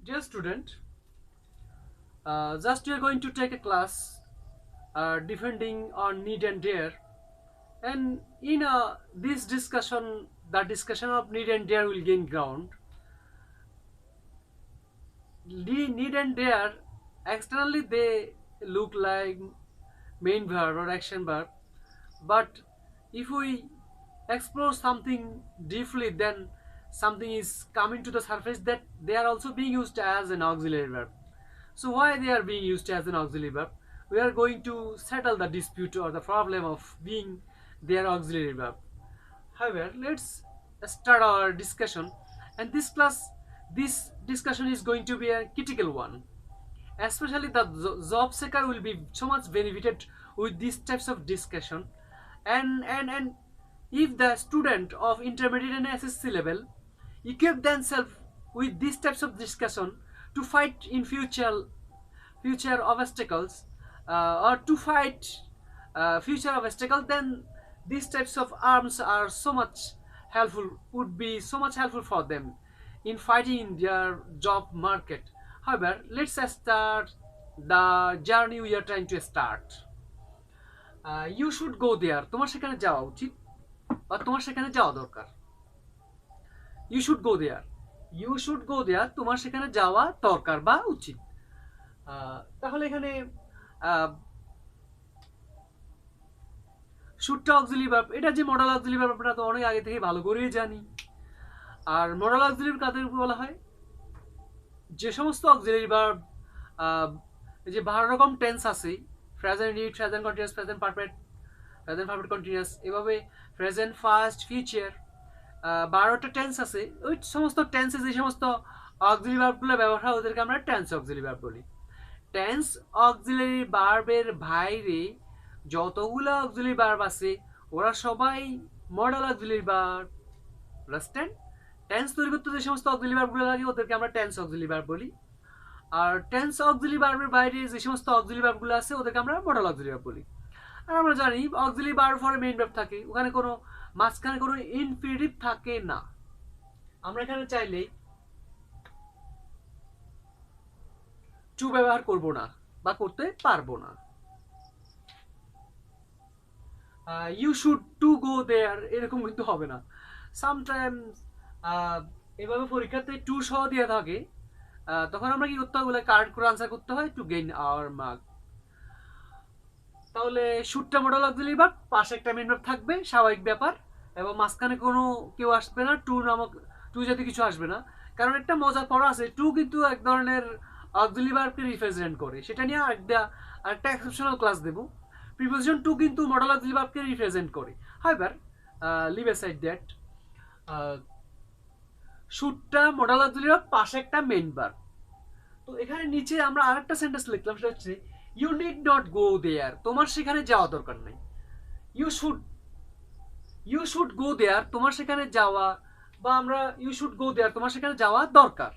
Dear student, just we are going to take a class defending on need and dare, and in this discussion, the discussion of need and dare will gain ground. Need and dare, externally they look like main verb or action verb, but if we explore something deeply, then something is coming to the surface that they are also being used as an auxiliary verb. So why they are being used as an auxiliary verb? We are going to settle the dispute or the problem of being their auxiliary verb. However, let's start our discussion. And this discussion is going to be a critical one. Especially the job seeker will be so much benefited with these types of discussion. And if the student of intermediate and SSC level equip themselves with these types of discussion to fight in future obstacles or to fight future obstacles, then these types of arms are so much helpful, would be so much helpful for them in fighting in their job market. However, let's start the journey we are trying to start. You should go there, তোমার সেখানে যাওয়া উচিত বা তোমার সেখানে যাওয়া দরকার। You should go there, you should go there, তোমার সেখানে যাওয়া দরকার বা উচিত। তাহলে এখানে শুডটা অক্সিলারি ভার্ব, এটা যে মডাল অক্সিলারি ভার্ব আমরা তো অনেক আগে থেকে ভালো করেই জানি। আর মডাল অক্সিলারি কাদের উপর বলা হয়? যে সমস্ত অক্সিলারি ভার্ব যে 12 রকম টেন্স আছে, present indefinite, present continuous, present perfect, present perfect continuous, এভাবে প্রেজেন্ট, ফাস্ট, ফিউচার, 12টা টেন্স আছে। ওই সমস্ত টেন্সে যে সমস্ত অক্সিলারি ভার্বগুলো ব্যবহার হয় ওদেরকে আমরা টেন্স অক্সিলারি ভার্ব বলি। টেন্স অক্সিলারি ভার্বের বাইরে যতগুলো অক্সিলারি ভার্ব আছে ওরা সবাই modal auxiliary verb. Understand? Tense তৈরি করতে যে সমস্ত অক্সিলারি ভার্বগুলো লাগে ওদেরকে আমরা টেন্স অক্সিলারি ভার্ব বলি। আর টেন্স অক্সিলারি ভার্বের বাইরে যে সমস্ত অক্সিলারি ভার্বগুলো আছে ওদেরকে আমরা মডাল অক্সিলারি ভার্ব বলি। আর আমরা জানি অক্সিলারি ভার্ব পরে মেইন ভার্ব থাকে, ওখানে কোনো মাঝখানে কোনো ইনফিনিটিভ থাকে না। আমরা এখানে চাইলে টু ব্যবহার করব না বা করতে পারবো না। ইউ শুড টু গো দেয়ার এরকম কিন্তু হবে না। সামটাইমস এভাবে পরীক্ষাতে টু সহ দিয়ে থাকে, তখন আমরা কি করতে হবে, ওগুলো কারেক্ট করে আনসার করতে হয় টু গেইন আওয়ার মার্ক। তাহলে শুডটা মডাল অক্সিলারি ভার্ব, পাশে একটা মেইন ভার্ব থাকবে, স্বাভাবিক ব্যাপার, এবং মাঝখানে কোনো কেউ আসবে না, টু নামক টু জাতীয় কিছু আসবে না। কারণ একটা মজার পড়া আছে, টু কিন্তু এক ধরনের অক্সিলারি ভার্বকে রিপ্রেজেন্ট করে, সেটা নিয়ে আরেকটা এক্সেপশনাল ক্লাস দেবো। প্রিপোজিশন টু কিন্তু মডাল অক্সিলারি ভার্বকে রিপ্রেজেন্ট করে। হাউএভার লিভ অ্যাসাইড দ্যাট, শুডটা মডাল অক্সিলারি ভার্ব, পাশে একটা মেইন ভার্ব। তো এখানে নিচে আমরা আরেকটা সেন্টেন্স লিখলাম, সেটা হচ্ছে you need not go there, তোমার সেখানে যাওয়া দরকার নেই। ইউ শুড গো দেয়ার, তোমার সেখানে যাওয়া, বা আমরা ইউ শুড গো দেয়ার, তোমার সেখানে যাওয়া দরকার।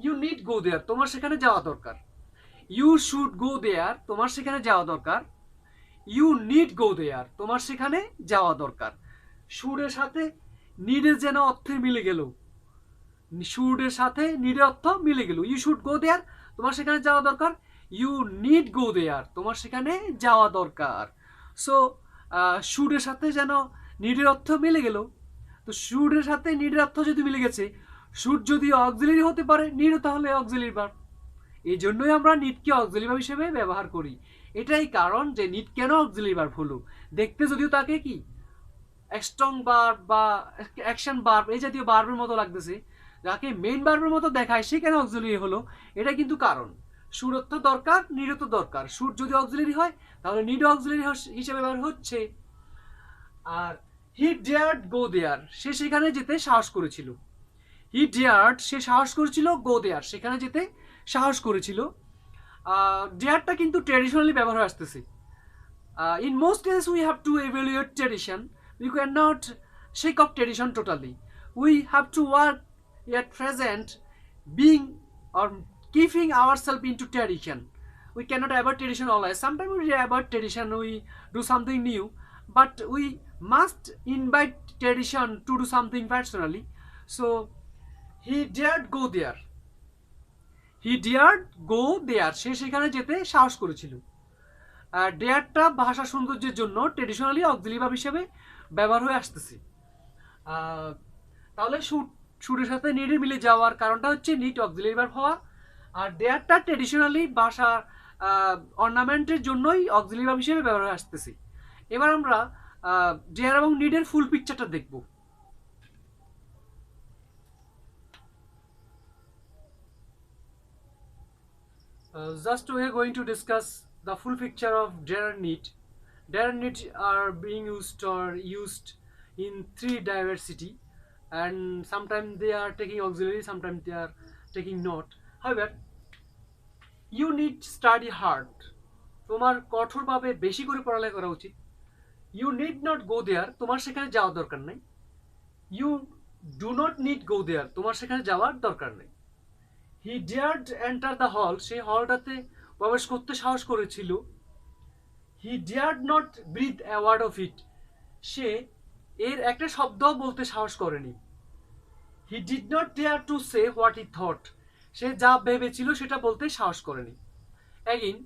ইউ নিড গো দেয়ার, তোমার সেখানে যাওয়া দরকার। ইউ শুড গো দেয়ার, তোমার সেখানে যাওয়া দরকার। ইউ নিড গো দেয়ার, তোমার সেখানে যাওয়া দরকার। শুডের সাথে নিডের যেন অর্থে মিলে গেল, শুডের সাথে নিডের অর্থ মিলে গেল। ইউ শুড গো দেয়ার, তোমার সেখানে যাওয়া দরকার। ইউ নিড গো দেয়ার, তোমার সেখানে যাওয়া দরকার। সো শুডের সাথে যেন নিডের অর্থ মিলে গেল। তো শুডের সাথে নিডের অর্থ যদি মিলে গেছে, শুড যদি অক্সিলারি হতে পারে, নিডও তাহলে অক্সিলারি ভার্ব। এই জন্যই আমরা নিডকে অক্সিলারি ভার্ব হিসেবে ব্যবহার করি। এটাই কারণ যে নিড কেন অক্সিলারি ভার্ব হলো। দেখতে যদিও তাকে কি স্ট্রং ভার্ব বা অ্যাকশন ভার্ব এই জাতীয় ভার্বের মতো লাগতেছে, যাকে মেইন ভার্বের মতো দেখায় সে কেন অক্সিলারি হলো, এটা কিন্তু কারণ। শুড অর্থ দরকার, নিড তো দরকার। শুড যদি অক্সিলারি হয় তাহলে নিড অক্সিলারি হিসেবে ব্যবহার হচ্ছে। আর হি ডেয়ার্ড গো দেয়ার, সে সেখানে যেতে সাহস করেছিল। হি ডেয়ার্ড, সে সাহস করেছিল, গো দেয়ার, সেখানে যেতে সাহস করেছিল। ডেয়ারটা কিন্তু ট্র্যাডিশনালি ব্যবহার হয়ে আসতেছে। In most cases we have to evaluate tradition, we cannot shake off tradition totally. We have to work at present being or keeping ourselves into tradition. We cannot avoid tradition always. Sometimes we avoid tradition, we do something new, but we must invite tradition to do something personally. So he dared go there. He dare go there, সে সেখানে যেতে সাহস করেছিল। ডেয়ারটা ভাষা সৌন্দর্যের জন্য traditionally auxiliary verb হিসেবে ব্যবহার হয়ে আসতেছে। তাহলে শুটের সাথে নিডের মিলে যাওয়ার কারণটা হচ্ছে নিড অক্সিলারি ভার্ব হওয়া, আর ডেয়ারটা ট্রেডিশনালি ভাষার অর্নামেন্টের জন্যই অক্সিলারি ভার্ব হিসেবে ব্যবহার হয়ে আসতেছে। এবার আমরা ডেয়ার এবং নিডের ফুল পিকচারটা দেখব। Just we are going to discuss the full picture of dare and need. Dare and need are being used in three diversity, and sometimes they are taking auxiliary, sometimes they are taking not. However, you need study hard. তোমার কঠোরভাবে বেশি করে পড়ালেখা করা উচিত। You need not go there, তোমার সেখানে যাওয়ার দরকার নাই। You do not need go there, তোমার সেখানে যাওয়ার দরকার নেই। He dared enter the hall, সে হলটাতে প্রবেশ করতে সাহস করেছিল। He dared not breathe a word of it, সে এর একটা শব্দ বলতে সাহস করেনি। He did not dare to say what he thought, সে যা ভেবেছিল সেটা বলতে সাহস করেনি। Again,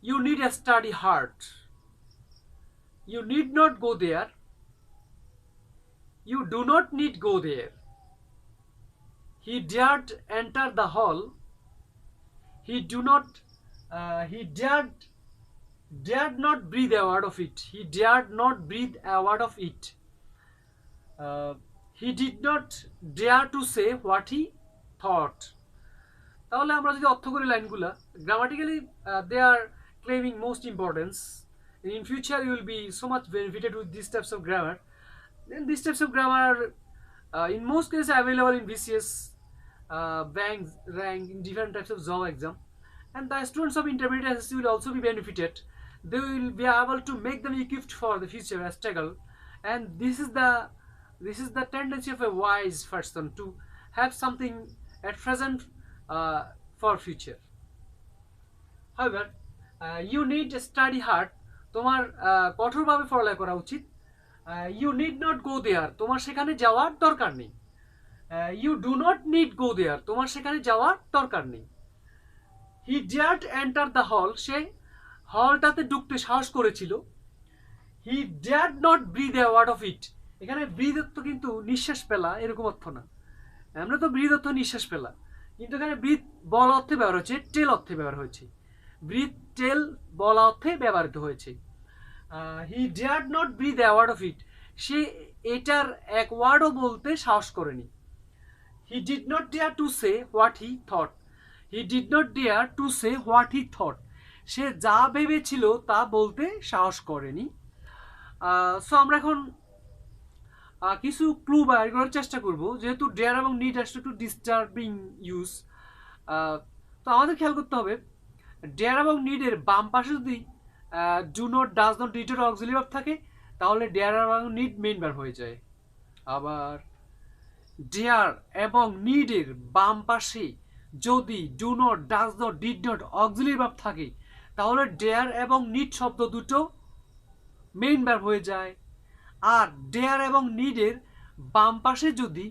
you need a study hard. You need not go there. You do not need go there. He dared enter the hall. He dared not breathe a word of it. He dared not breathe a word of it. He did not dare to say what he thought. তাহলে আমরা যদি অর্থ করি লাইনগুলা, grammatically they are claiming most importance. In future you will be so much benefited with these types of grammar. Then these types of grammar are in most cases available in BCS, banks, rank, in different types of job exam, and the students of intermediate SSC will also be benefited. They will be able to make them equipped for the future struggle, and this is the tendency of a wise person to have something at present for future. However, you need to study hard, তোমার কঠোরভাবে পড়ালেখা করা উচিত। You need not go there, তোমার সেখানে যাওয়ার দরকার নেই। You do not need go there, তোমার সেখানে যাওয়ার দরকার নেই। He dared enter the hall, সে হলটাতে ঢুকতে সাহস করেছিল। He dared not breathe a word of it, এখানে breathe অর্থ কিন্তু নিঃশ্বাস ফেলা এরকম অর্থ না। আমরা তো breathe অর্থ নিঃশ্বাস ফেলা, কিন্তু এখানে breathe বলা অর্থে ব্যবহার হয়েছে, টেল অর্থে ব্যবহার হয়েছে। breathe টেল বলা অর্থে ব্যবহৃত হয়েছে। He dared not breathe a word of it, সে এটার এক ওয়ার্ডও বলতে সাহস করেনি। He did not dare to say what he thought. He did not dare to say what he thought. সে যা ভেবেছিল তা বলতে সাহস করেনি। সো আমরা এখন কিছু ক্লু বের করার চেষ্টা করব, যেহেতু ডেয়ার এবং নিড আসলে একটু ডিস্টার্বিং ইউজ। তো আমাদের খেয়াল করতে হবে, ডেয়ার এবং নিডের বাম পাশে যদি do not, does not, did not auxiliary verb থাকে, তাহলে ডেয়ার এবং নিড মেইন ভার্ব হয়ে যায়। আবার ডেয়ার এবং নিডের বাম পাশে যদি do not, does not, did not auxiliary verb থাকে, তাহলে ডেয়ার এবং নিড শব্দ দুটো মেইন ভার্ব হয়ে যায়। আর ডেয়ার এবং নিডের বাম পাশে যদি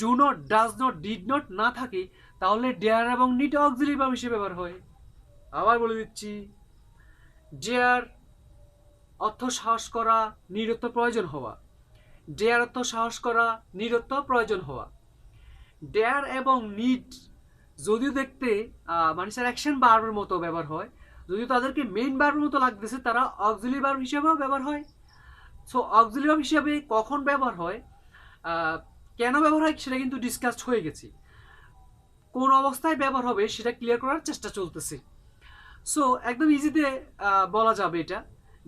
do not, does not, did not না থাকে, তাহলে ডেয়ার এবং নিড অক্সিলারি ভার্ব হিসেবে ব্যবহার হয়। আবার বলে দিচ্ছি, ডেয়ার অর্থ সাহস করা, নিড অর্থ প্রয়োজন হওয়া। ডেয়ার অর্থ সাহস করা, নিড অর্থ প্রয়োজন হওয়া। ডেয়ার এবং নিড যদিও দেখতে মানুষের অ্যাকশন ভার্বের মতো ব্যবহার হয়, যদিও তাদেরকে মেইন ভার্বের মতো লাগতেছে, তারা অক্সিলারি ভার্ব হিসেবেও ব্যবহার হয়। সো অক্সিলারি ভার্ব হিসেবে কখন ব্যবহার হয়, কেন ব্যবহার হয়, সেটা কিন্তু ডিসকাসড হয়ে গেছে। কোন অবস্থায় ব্যবহার হবে সেটা ক্লিয়ার করার চেষ্টা চলতেছে। সো একদম ইজিতে বলা যাবে এটা,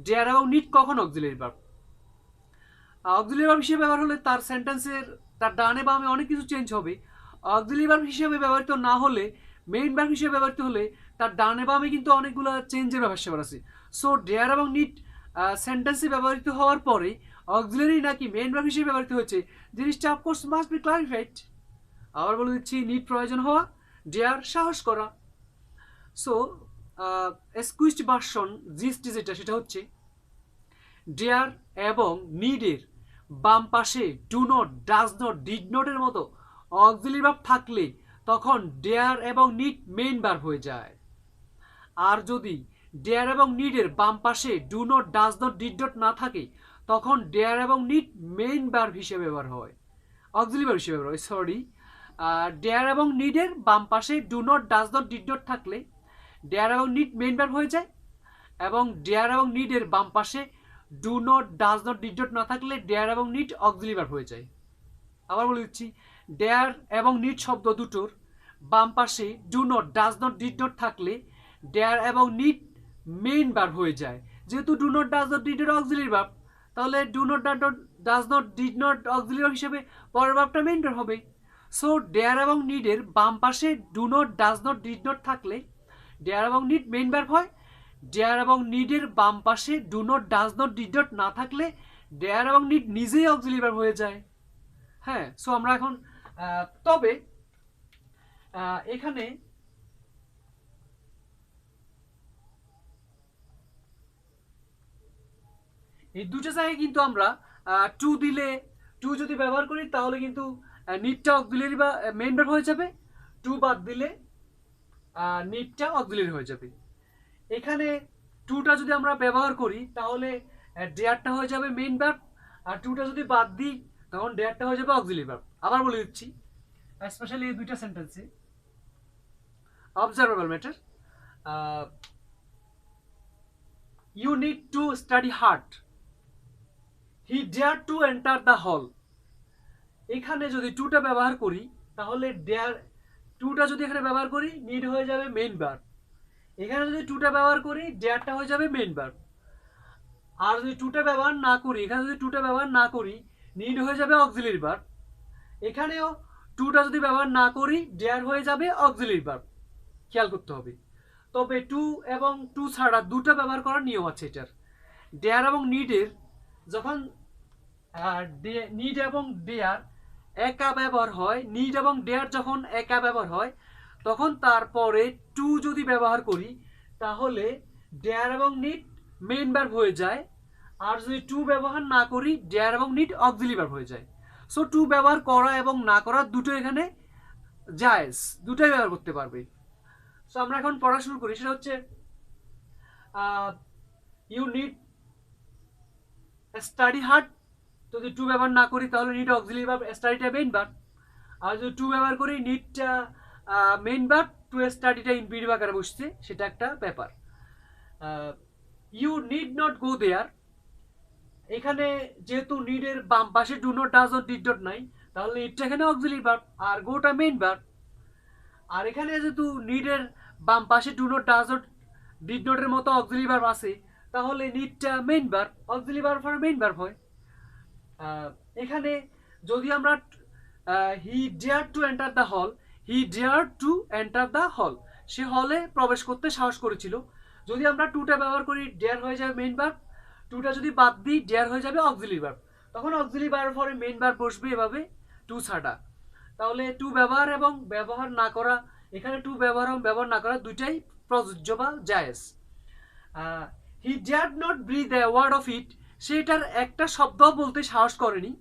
ডেয়ার এবং নিড কখন অক্সিলারি ভার্ব। অক্সিলারি ভার্ব হিসেবে ব্যবহার হলে তার সেন্টেন্সের তার ডানে বামে অনেক কিছু চেঞ্জ হবে। অক্সিলারি ভার্ব হিসেবে ব্যবহৃত না হলে, মেইন ভার্ব হিসেবে ব্যবহৃত হলে, তার ডানে বামে কিন্তু অনেকগুলো চেঞ্জের ব্যাপার আছে। সো ডেয়ার এবং নিড সেন্টেন্সে ব্যবহৃত হওয়ার পরে অক্সিলারি নাকি মেইন ভার্ব হিসেবে ব্যবহৃত হয়েছে, জিনিসটা অফকোর্স মাস্ট বি ক্লারিফাইড। আবার বলে দিচ্ছি, নিড প্রয়োজন হওয়া, ডেয়ার সাহস করা। সো স্কুইজড ভার্সন জিস্ট যেটা, সেটা হচ্ছে ডেয়ার এবং নিডের বাম পাশে do not, does not, did নটের মতো অক্সিলারি ভার্ব থাকলে তখন ডেয়ার এবং নিড মেইন ভার্ব হয়ে যায়। আর যদি ডেয়ার এবং নিডের বাম পাশে do not, does not, did not না থাকে তখন ডেয়ার এবং নিড মেইন ভার্ব হিসেবে ব্যবহার হয়, অক্সিলারি ভার্ব হিসেবে ব্যবহার হয়, সরি। ডেয়ার এবং নিডের বাম পাশে do not, does not, did not থাকলে ডেয়ার এবং নিড মেইন ভার্ব হয়ে যায়, এবং ডেয়ার এবং নিডের বাম পাশে do not, does not, did not না থাকলে ডেয়ার এবং নিড অক্সিলারি ভার্ব হয়ে যায়। আবার বলে দিচ্ছি, ডেয়ার এবং নিড শব্দ দুটোর বাম পাশে do not, does not, did not থাকলে ডেয়ার এবং নিড মেইন ভার্ব হয়ে যায়। যেহেতু do not, does not, did not auxiliary verb, তাহলে do not, does not, did not auxiliary verb হিসেবে পরের ভার্বটা মেইন ভার্ব হবে। সো ডেয়ার এবং নিডের বাম পাশে do not, does not, did not থাকলে ডেয়ার এবং নিড মেইন ভার্ব হয়। ডেয়ার এবং নিডের বাম পাশে do not, does not, did not না থাকলে ডেয়ার এবং নিড নিজেই অক্সিলারি ভার্ব হয়ে যায়। হ্যাঁ, সো আমরা এখন তবে এখানে এই দুটো জায়গায় কিন্তু আমরা টু দিলে, টু যদি ব্যবহার করি তাহলে কিন্তু নিডটা অক্সিলারি বা মেইন ভার্ব হয়ে যাবে, টু বাদ দিলে নিডটা অক্সিলারি হয়ে যাবে। এখানে টুটা যদি আমরা ব্যবহার করি তাহলে ডেয়ারটা হয়ে যাবে মেইন ভার্ব, আর টুটা যদি বাদ দিই তখন ডেয়ারটা হয়ে যাবে অক্সিলারি ভার্ব। আবার বলে দিচ্ছি, স্পেশালি এই দুইটা সেন্টেন্সে observable matter. You need to study hard, he dare to enter the hall. এখানে যদি টুটা ব্যবহার করি তাহলে ডেয়ার, টুটা যদি এখানে ব্যবহার করি নিড হয়ে যাবে মেইন ভার্ব। এখানে যদি টুটা ব্যবহার করি ডেয়ারটা হয়ে যাবে মেইন ভার্ব। আর যদি টুটা ব্যবহার না করি, এখানে যদি টুটা ব্যবহার না করি নিড হয়ে যাবে অক্সিলারি ভার্ব। এখানেও টুটা যদি ব্যবহার না করি ডেয়ার হয়ে যাবে অক্সিলারি ভার্ব, খেয়াল করতে হবে। তবে টু এবং টু ছাড়া দুটো ব্যবহার করার নিয়ম আছে এটার। ডেয়ার এবং নিডের যখন নিড এবং ডেয়ার একা ব্যবহার হয়, নিড এবং ডেয়ার যখন একা ব্যবহার হয় তখন তারপরে টু যদি ব্যবহার করি তাহলে ডেয়ার এবং নিড মেইন ভার্ব হয়ে যায়। আর যদি টু ব্যবহার না করি ডেয়ার এবং নিড অক্সিলারি ভার্ব হয়ে যায়। সো টু ব্যবহার করা এবং না করা দুটো এখানে জায়েজ, দুটোই ব্যবহার করতে পারবে। সো আমরা এখন পড়া শুরু করি। সেটা হচ্ছে ইউ নিড স্টাডি হার্ড, যদি টু ব্যবহার না করি তাহলে নিড অক্সিলারি ভার্ব, স্টাডিটা মেইন ভার্ব। আর যদি টু ব্যবহার করি নিডটা মেইন ভার্ব, টু স্টাডিটা ইনফিনিটিভ আকারে বসছে, সেটা একটা ব্যাপার। You need not go there, এখানে যেহেতু নিডের বাম পাশে do not, does not, did not নাই তাহলে নিডটা এখানে অক্সিলারি ভার্ব আর গোটা মেইন ভার্ব। আর এখানে যেহেতু নিডের বাম পাশে do not, does not, did নটের মতো অক্সিলারি ভার্ব আছে তাহলে নিডটা main verb, auxiliary verb for main verb হয়। এখানে যদি আমরা he dare to enter the hall, he dare to enter the hall, সে হলে প্রবেশ করতে সাহস করেছিল। যদি আমরা টুটা ব্যবহার করি ডেয়ার হয়ে যাবে মেইন ভার্ব, টুটা যদি বাদ দিই ডেয়ার হয়ে যাবে অক্সিলারি ভার্ব, তখন অক্সিলারি ভার্ব পরে মেইন ভার্ব বসবে এভাবে টু ছাড়া। তাহলে টু ব্যবহার এবং ব্যবহার না করা, এখানে টু ব্যবহার এবং ব্যবহার না করা দুইটাই প্রযোজ্য বা জায়েজ। He dare not breathe a word of it, সেটার একটা শব্দ বলতে সাহস করেনি।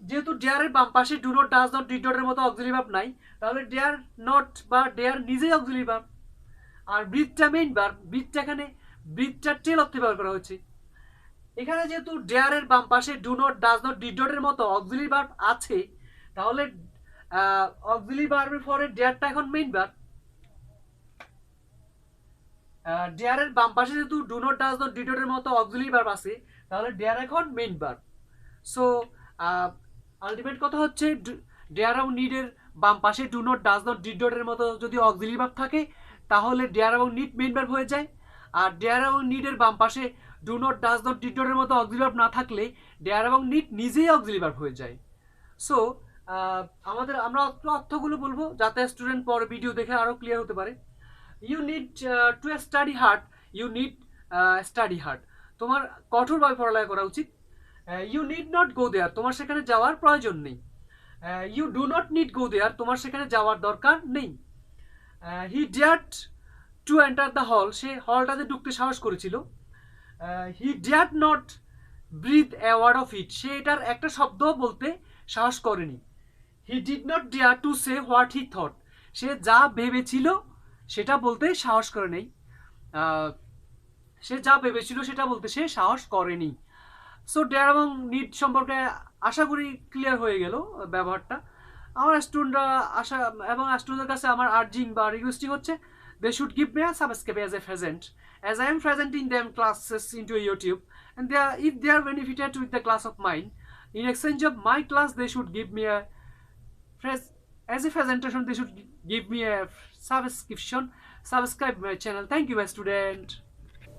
যেহেতু ডেয়ারের বাম পাশে do not, does not, did নটের মতো অক্সিলারি ভার্ব নাই তাহলে ডেয়ার নট বা ডেয়ার নিজেই অক্সিলারি ভার্ব। আর ব্রিথটা মেইন ভার্ব, ব্রিথটা এখানে ব্রিথটা টেল অর্থে ব্যবহার করা হয়েছে। এখানে যেহেতু ডেয়ারের বাম পাশে do not, does not, did নটের মতো অক্সিলারি ভার্ব আছে তাহলে অক্সিলারি ভার্বের পরে ডেয়ারটা এখন মেইন ভার্ব। ডেয়ারের বাম পাশে যেহেতু do not, does not, did নটের মতো অক্সিলারি ভার্ব আছে তাহলে ডেয়ার এখন মেইন ভার্ব। সো আলটিমেট কথা হচ্ছে ডেয়ার এবং নিডের বাম পাশে do not, does not, did নটের মতো যদি অক্সিলারি ভার্ব থাকে তাহলে ডেয়ার এবং নিড মেইন ভার্ব হয়ে যায়। আর ডেয়ার এবং নিডের বাম পাশে do not, does not, did নটের মতো অক্সিলারি ভার্ব না থাকলে ডেয়ার এবং নিড নিজেই অক্সিলারি ভার্ব হয়ে যায়। সো আমরা অর্থগুলো বলবো যাতে স্টুডেন্ট পরে ভিডিও দেখে আরো ক্লিয়ার হতে পারে। You need to study hard, you need study hard, তোমার কঠোরভাবে পড়ালেখা করা উচিত। You need not go there, তোমার সেখানে যাওয়ার প্রয়োজন নেই। You do not need go there, তোমার সেখানে যাওয়ার দরকার নেই। He dared to enter the hall, সে হলটাতে ঢুকতে সাহস করেছিল। He dared not breathe a word of it, সে এটার একটা শব্দ বলতে সাহস করেনি। He did not dare to say what he thought, সে যা ভেবেছিল সেটা বলতে সাহস করে নেই, সে যা ভেবেছিল সেটা বলতে সে সাহস করেনি। সো ডেয়ার এবং নিড সম্পর্কে আশা করি ক্লিয়ার হয়ে গেল ব্যবহারটা। আমার স্টুডেন্টরা আশা এবং স্টুডেন্টদের কাছে আমার আর্জিং বা রিকোয়েস্টিং হচ্ছে they should give me a subscribe as a present, as I am presenting them classes into YouTube, and they are, if they are benefited with the class of mine, in exchange of my class they should give me a as a presentation, they should give me a subscription, subscribe my channel. Thank you, my student.